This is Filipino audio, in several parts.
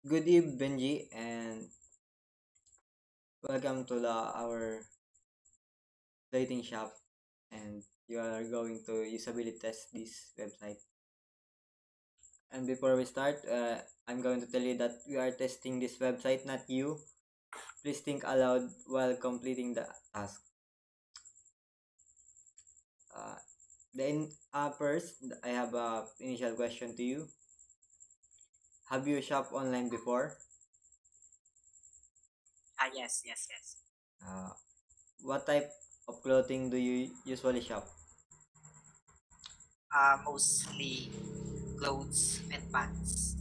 Good eve, Benji, and welcome to our dating shop. And you are going to usability test this website. And before we start, I'm going to tell you that we are testing this website, not you. Please think aloud while completing the task. First, I have a initial question to you. Have you shopped online before? Yes. Uh, what type of clothing do you usually shop? Mostly clothes and pants.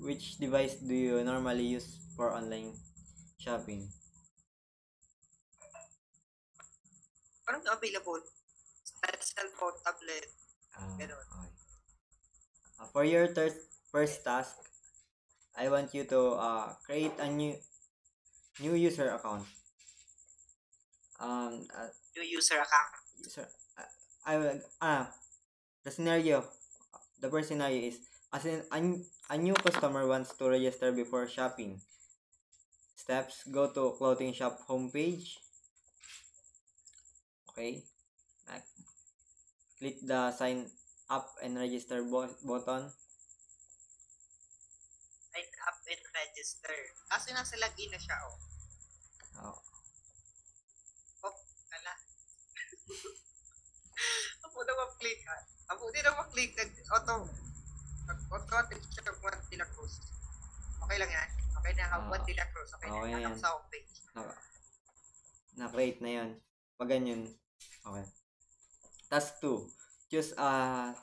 Which device do you normally use for online shopping? Parang available. Cellphone, tablet, gano'n. Okay. For your first task, I want you to create a new user account. New user account. User, I will the first scenario is as in a new customer wants to register before shopping. Steps: go to clothing shop homepage. Okay. Click the sign up and register button. Sign up and register. Kasi nasa login na siya, oh. Oh. Oh, ala. Ako na mag-click, ha? Ako din na mag-click. Automatic siya Juan de la Cruz. Okay lang yan? Okay na, Juan de la Cruz. Okay na, hanap sa homepage. Na-create na yun. Pag ganyan, okay. Task 2. Choose a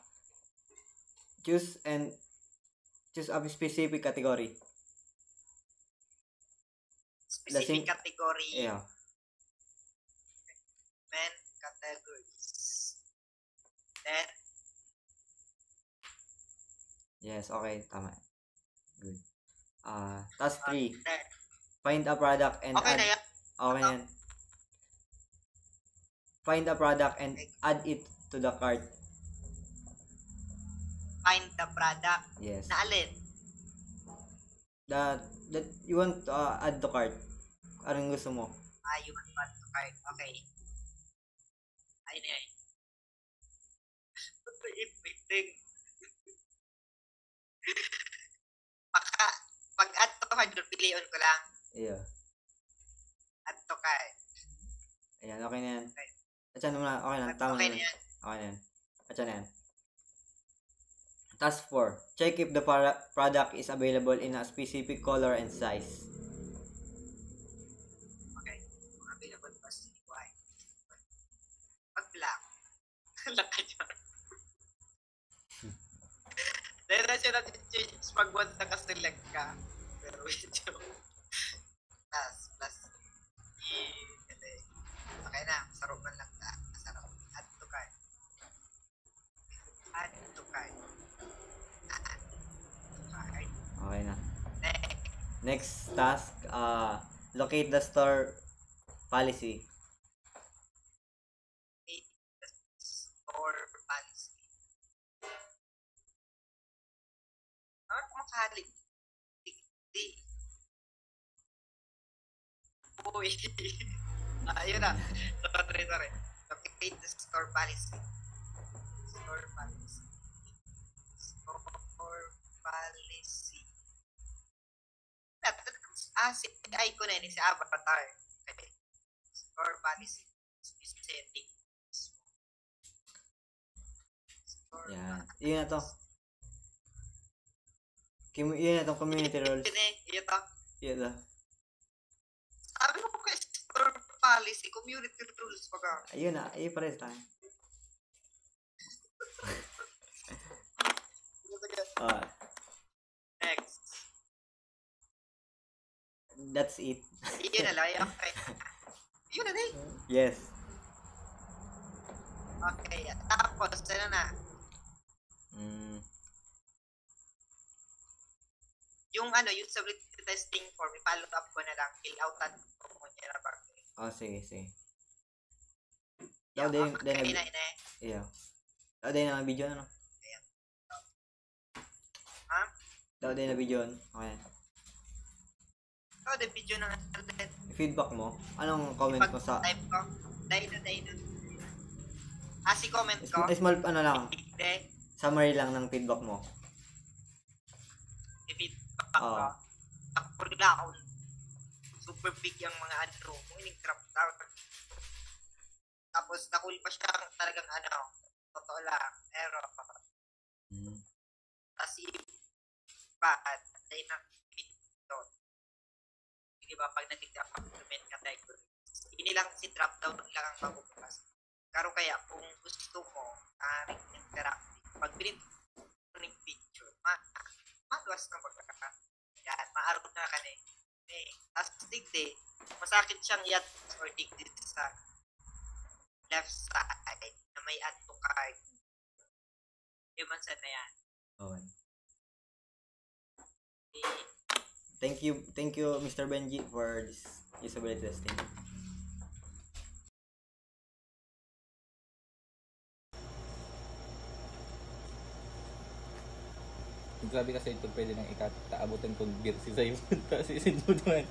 specific category. Specific category. Yeah. Men categories. Then? Yes, okay. Tama. Good. Task 3. Find a product and okay add. Na yan. Okay yan. Find a product and add it to the cart. Find the product. Yes. Na alin? That you want to add to cart. Anong gusto mo? You want to add to cart. Okay. Ay. Waiting. Pag add to cart, piliin ko lang. Yeah. Add to cart. Ayan, okay na yan. Atyan mo na, okay na. Tama okay na yan. Okay na yan. Atyan na yan. Task 4. Check if the product is available in a specific color and size. Okay. Available pa si white. Pag black. Laka dyan. Dahil na siya natin change pag once nakaselect ka. Pero medyo plus okay na, sarap man lang na. Sarap. Add to cart. Okay na. Next task, locate the store policy. Store policy. Ano kumakalig? Di. Uy. Ayun na. Sorry. Locate the store policy. Store policy. Si icon na si avatar. Okay. Store policy. Setting. Yan. Yun na to. Yun na to, community rules. Yun na. Sabi ko kay store policy, community rules pa ka. Ayun na. Ayun pa rin tayo. Next. That's it. Yun na lang. Okay. Yun na din. Yes. Okay. Tapos, ano na? Yung usability testing form, i-follow up ko na lang. Fill outan ko mo niya na bago. Oh, sige. Yeah, Okay na. Yeah. Din na video na, no? Ha? Ito din na video. Okay. Oh, the video ng internet. Feedback mo? Anong comment mo sa... Type ko. Dahil na. Si comment ko. Small ano lang. Hindi. Summary lang ng feedback mo. Feedback ko. Takpurla ako. Super big yung mga ano. Winning drop down. Tapos nakul pa siya talagang ano. Totoo lang. Error. Tapos bad. Dahil na video. Di ba pag nag-implement ka tayo. Hindi lang si drop down lang ang mabubukas. Karo kaya kung gusto mo interactive, pag print mo ng picture, maluwas na pagkaka. Yan, maarap na ka na eh. Tapos digdi, masakit siyang yat or digdi sa left side na may add to card. Yung mansan na yan. Okay. Thank you Mr. Benji for this usability testing. Grabe kasi ito pwede nang ikataabutan kung beer si Simon kasi si Duduan.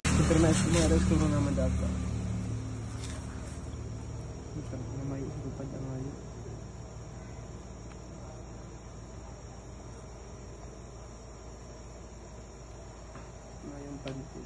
Internet mo aras ko naman dapat. Ito na may upad ang ayo. Mayong panty.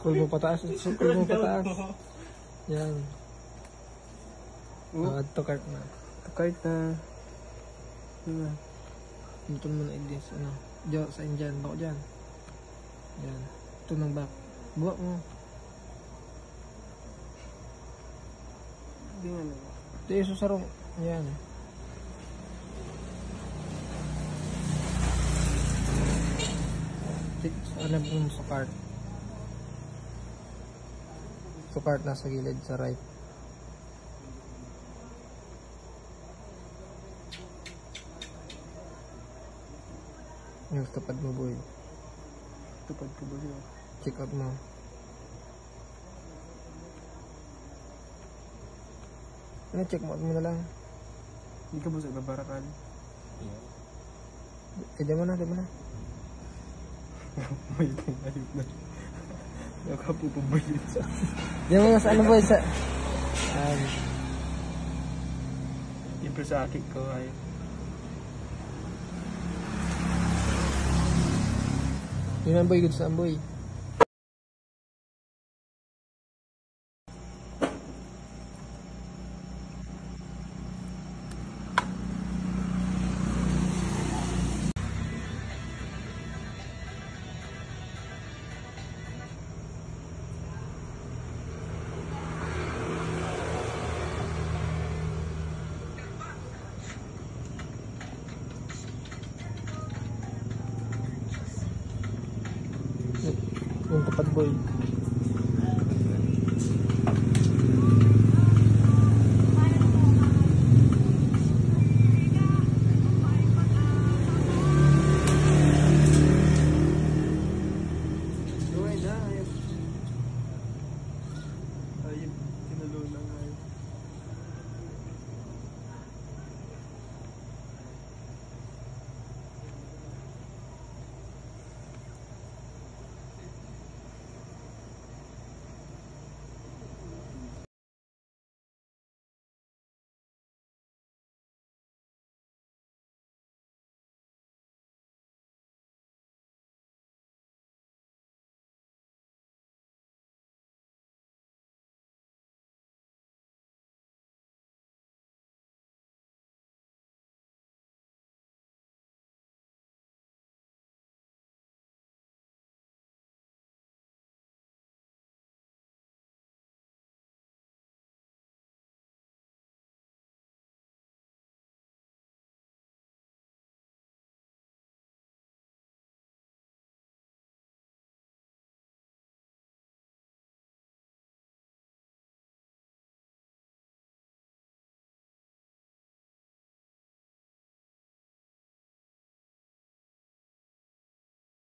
Scroll mo pataas. Yan. Add to cart na. Cart na. Ano? Ito mo na i-this. Ano? Diyan, sa dyan. Bako dyan. Yan. Ito ng back. Buwak mo. Hindi nga na. Ito yung susarong. Yan. Alam mo sa cart. Sa cart nasa gilid sa right. Yung tupad mo boy. Tupad ko ba siya? Check out mo. Ano check mo na lang. Hindi ka ba sa ibabarakan? Di mo na. May itong ayot na. Nakapupabayot sa... Di mo na sa ano boy sa... Siyempre sa akin ko ay... Yun ang boy, good sa boy. Yung tapat boy.